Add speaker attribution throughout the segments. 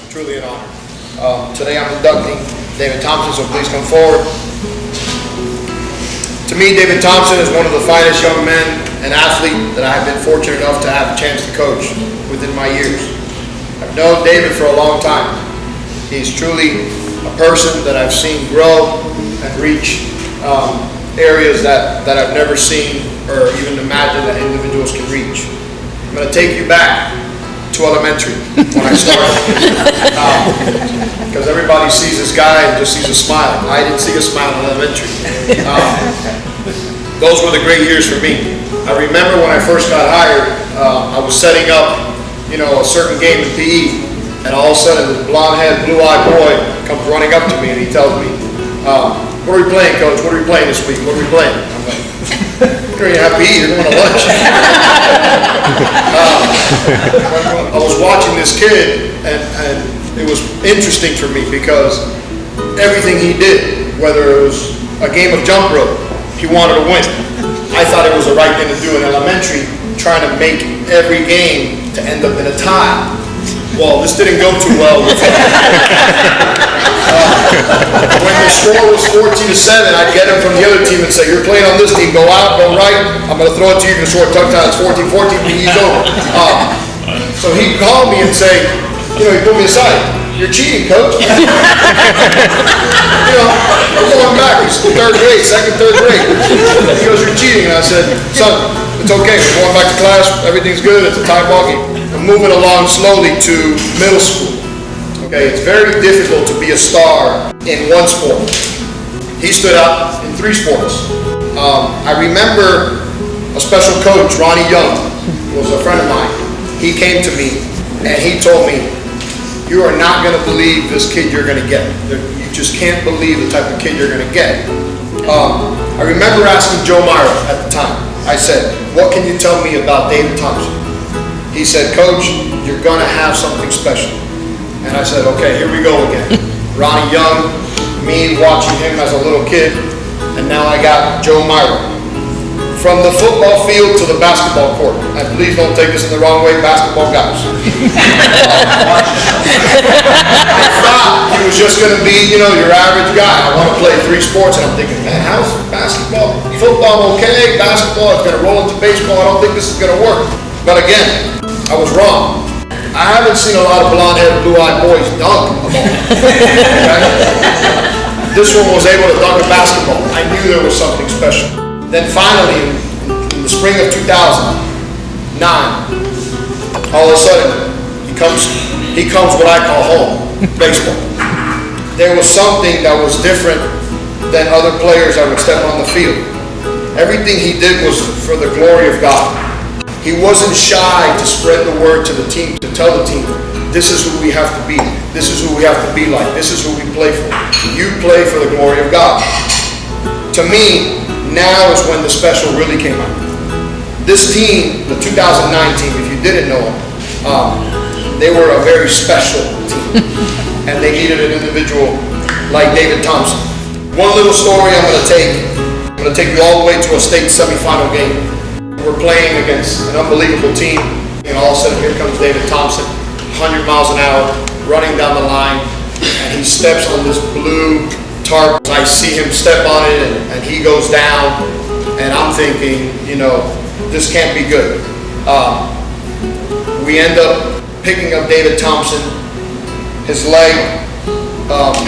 Speaker 1: truly an honor. Today I'm inducting David Thompson, so please come forward. To me, David Thompson is one of the finest young men and athlete that I have been fortunate enough to have a chance to coach within my years. I've known David for a long time. He's truly a person that I've seen grow and reach areas that I've never seen or even imagined that individuals can reach. I'm going to take you back to elementary when I started. Because everybody sees this guy and just sees a smile. I didn't see a smile in elementary. Those were the great years for me. I remember when I first got hired, I was setting up, a certain game in PE, and all of a sudden this blonde-haired, blue-eyed boy comes running up to me and he tells me, "What are we playing, Coach? What are we playing this week? What are we playing?" I'm like, "You don't even have PE, you're going to lunch." I was watching this kid, and it was interesting for me because everything he did, whether it was a game of jump rope, he wanted to win. I thought it was the right thing to do in elementary, trying to make every game to end up in a tie. Well, this didn't go too well with him. When the score was 14-7, I'd get him from the other team and say, "You're playing on this team, go out, go right, I'm going to throw it to you, you can score a touchdown, it's 14-14, PE's over." So he'd call me and say, he put me aside, "You're cheating, Coach." I'm going back, it's third grade, third grade. He goes, "You're cheating." And I said, "Son, it's okay, we're going back to class, everything's good, it's a tie ball game." I'm moving along slowly to middle school. Okay, it's very difficult to be a star in one sport. He stood out in 3 sports. I remember a special coach, Ronnie Young, was a friend of mine. He came to me and he told me, "You are not going to believe this kid you're going to get. You just can't believe the type of kid you're going to get." I remember asking Joe Myra at the time. I said, "What can you tell me about David Thompson?" He said, "Coach, you're going to have something special." And I said, "Okay, here we go again." Ronnie Young, me watching him as a little kid, and now I got Joe Myra. From the football field to the basketball court. And please don't take this in the wrong way, basketball guys. I thought he was just going to be, your average guy. I want to play 3 sports, and I'm thinking, man, how's basketball? Football okay, basketball is going to roll into baseball. I don't think this is going to work. But again, I was wrong. I haven't seen a lot of blonde-haired, blue-eyed boys dunk a ball. Okay? This one was able to dunk a basketball. I knew there was something special. Then finally, in the spring of 2009, all of a sudden, he comes what I call home, baseball. There was something that was different than other players that would step on the field. Everything he did was for the glory of God. He wasn't shy to spread the word to the team, to tell the team, "This is who we have to be. This is who we have to be like. This is who we play for. You play for the glory of God." To me, now is when the special really came out. This team, the 2009 team, if you didn't know them, they were a very special team. And they needed an individual like David Thompson. One little story I'm going to take you all the way to a state semifinal game. We're playing against an unbelievable team, and all of a sudden here comes David Thompson, 100 miles an hour, running down the line, and he steps on this blue tarp. I see him step on it, and he goes down, and I'm thinking, this can't be good. We end up picking up David Thompson. His leg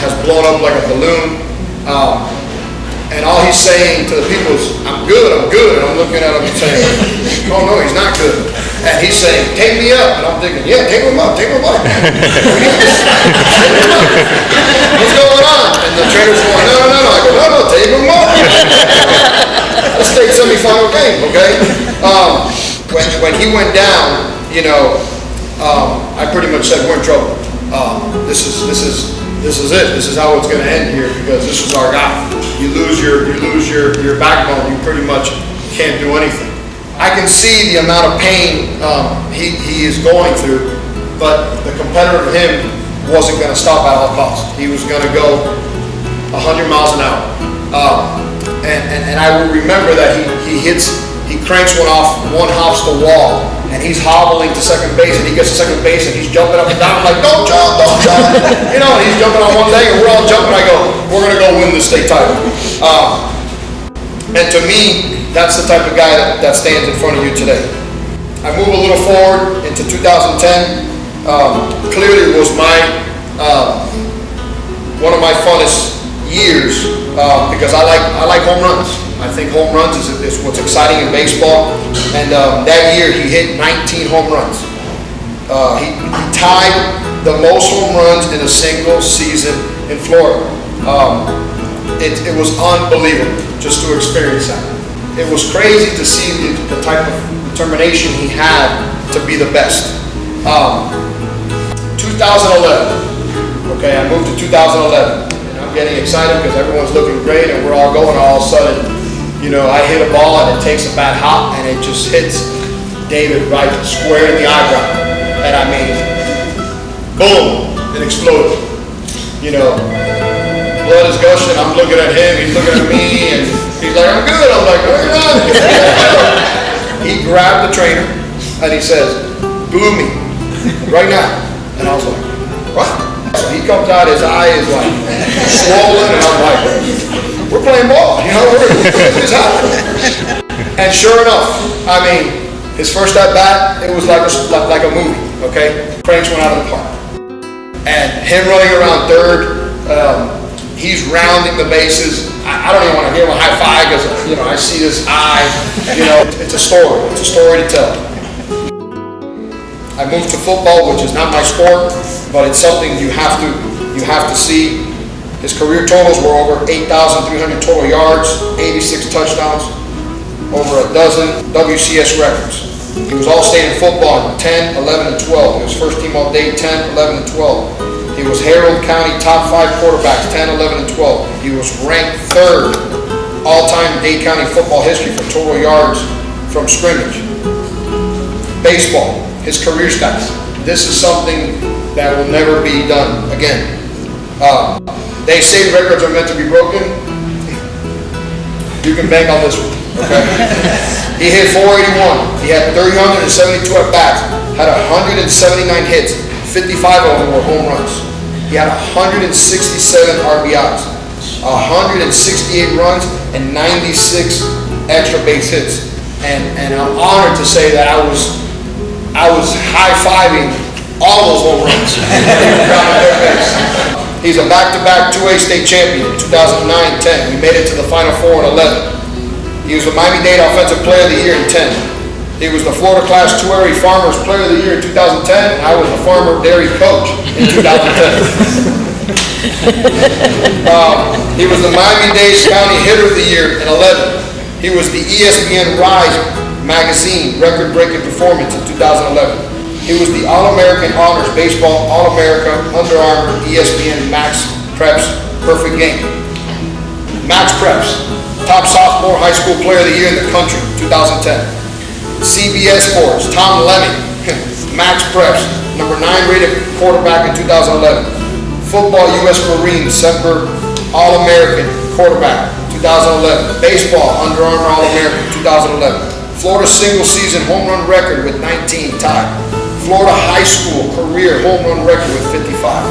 Speaker 1: has blown up like a balloon. And all he's saying to the people is, "I'm good, I'm good." And I'm looking at him and saying, "Oh no, he's not good." And he's saying, "Take me up." And I'm thinking, "Yeah, take him up, take him up." What's going on? And the trainer's going, no. I go, no, take him up. Let's state semifinal game, okay? When he went down, I pretty much said, "We're in trouble. This is it. This is how it's going to end here, because this is our guy. You lose your backbone, you pretty much can't do anything." I can see the amount of pain he is going through, but the competitor in him wasn't going to stop at all costs. He was going to go 100 miles an hour. And I will remember that he cranks one off, one hops the wall, and he's hobbling to second base, and he gets to second base, and he's jumping up and down. I'm like, "Don't jump, don't You know, and he's jumping on one leg and we're all jumping. I go, we're going to go win the state title. And to me, that's the type of guy that stands in front of you today. I move a little forward into 2010. Clearly it was one of my funnest years because I like home runs. I think home runs is what's exciting in baseball. And that year he hit 19 home runs. He tied the most home runs in a single season in Florida. It was unbelievable just to experience that. It was crazy to see the type of determination he had to be the best. 2011, okay, I moved to 2011, and I'm getting excited because everyone's looking great and we're all going. All of a sudden, you know, I hit a ball and it takes a bad hop and it just hits David right square in the eyebrow. And I mean, boom, it exploded. You know, blood is gushing, I'm looking at him, he's looking at me, and he's like, I'm good. I'm like, no, you're not. He grabbed the trainer and he says, glue me right now. And I was like, what? So he comes out, his eye is like swollen, and I'm like, we're playing ball, you know, it's happening. And sure enough, I mean, his first at bat, it was like a movie, okay? Cranks went out of the park. And him running around third, he's rounding the bases. I don't even want to give him a high five because, you know, I see this eye, you know, it's a story to tell. I moved to football, which is not my sport, but it's something you have to see. His career totals were over 8,300 total yards, 86 touchdowns, over a dozen WCS records. He was All-State in football in 10, 11, and 12. He was first team All-Day 10, 11, and 12. He was Herald County top 5 quarterbacks 10, 11, and 12. He was ranked third all-time in Dade County football history for total yards from scrimmage. Baseball, his career stats. This is something that will never be done again. They say records are meant to be broken. You can bank on this one, okay? He hit 481. He had 372 at bats, had 179 hits, 55 of them were home runs. He had 167 RBIs, 168 runs, and 96 extra base hits. And I'm honored to say that I was high-fiving all those home runs. He's a back-to-back 2A state champion in 2009-10. We made it to the Final Four in 11. He was the Miami-Dade Offensive Player of the Year in 10. He was the Florida Class 2A Farmers Player of the Year in 2010, and I was the Farmer Dairy Coach in 2010. He was the Miami-Dade County Hitter of the Year in 11. He was the ESPN Rise magazine record-breaking performance in 2011. He was the All-American Honors Baseball All-America Under Armour ESPN Max Preps Perfect Game. Max Preps, top sophomore high school player of the year in the country, 2010. CBS Sports, Tom Lemming, Max Preps, number 9 rated quarterback in 2011. Football U.S. Marine Semper All-American quarterback, 2011. Baseball Under Armour All-American, 2011. Florida single season home run record with 19 tied. Florida high school career home run record with 55.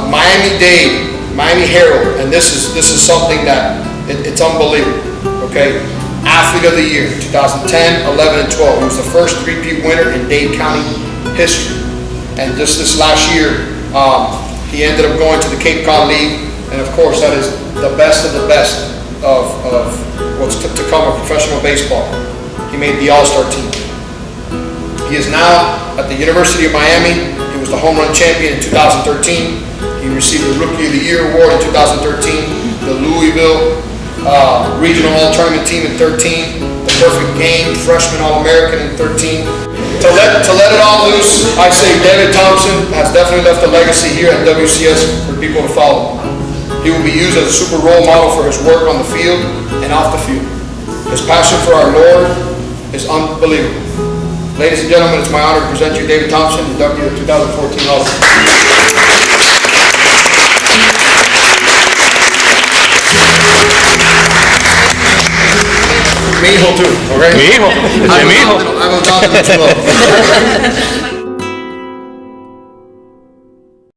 Speaker 1: Miami-Dade, Miami Herald, and this is something that it's unbelievable. Okay, Athlete of the Year, 2010, 11, and 12. He was the first three-peat winner in Dade County history. And just this last year, he ended up going to the Cape Cod League, and of course that is the best of the best of what's to come of professional baseball. He made the All-Star team. He is now at the University of Miami. He was the home run champion in 2013. He received the Rookie of the Year award in 2013, the Louisville Regional All-Tournament team in 13, the Perfect Game Freshman All-American in 13. To let it all loose, I say David Thompson has definitely left a legacy here at WCS for people to follow. He will be used as a super role model for his work on the field and off the field. His passion for our Lord is unbelievable. Ladies and gentlemen, it's my honor to present you David Thompson, inducted in 2014 Hall of Fame. Mi hijo too, okay?
Speaker 2: Mi hijo, ese es mi hijo.
Speaker 1: I'm a